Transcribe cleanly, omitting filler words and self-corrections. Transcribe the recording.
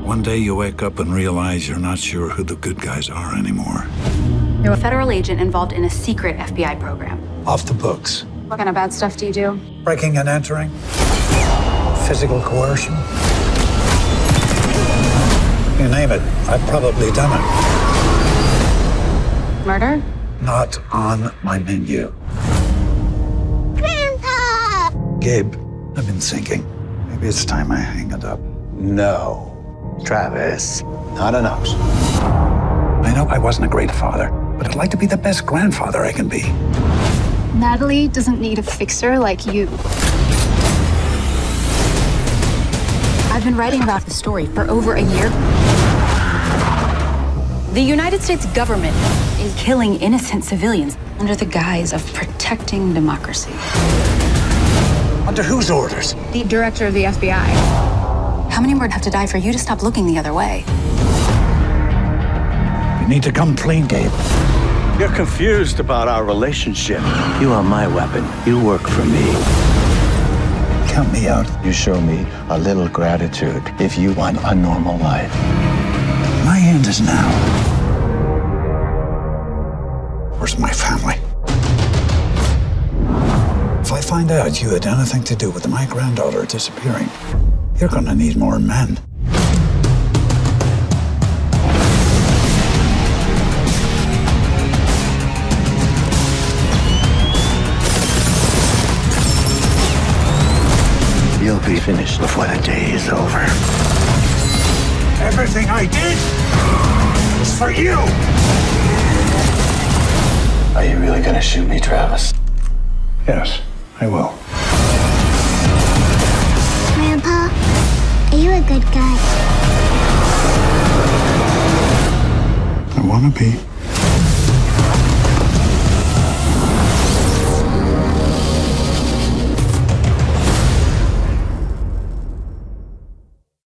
One day you wake up and realize you're not sure who the good guys are anymore. You're a federal agent involved in a secret FBI program. Off the books. What kind of bad stuff do you do? Breaking and entering. Physical coercion. You name it, I've probably done it. Murder? Not on my menu. Grandpa! Gabe, I've been thinking. Maybe it's time I hang it up. No, Travis, not enough. I know I wasn't a great father, but I'd like to be the best grandfather I can be. Natalie doesn't need a fixer like you. I've been writing about the story for over a year. The United States government is killing innocent civilians under the guise of protecting democracy. Under whose orders? The director of the FBI. How many more would have to die for you to stop looking the other way? You need to come clean, Gabe. You're confused about our relationship. You are my weapon. You work for me. Count me out. You show me a little gratitude if you want a normal life. My end is now. Where's my family? If I find out you had anything to do with my granddaughter disappearing, you're gonna need more men. You'll be finished before the day is over. Everything I did was for you! Are you really gonna shoot me, Travis? Yes, I will. Grandpa, are you a good guy? I wanna be.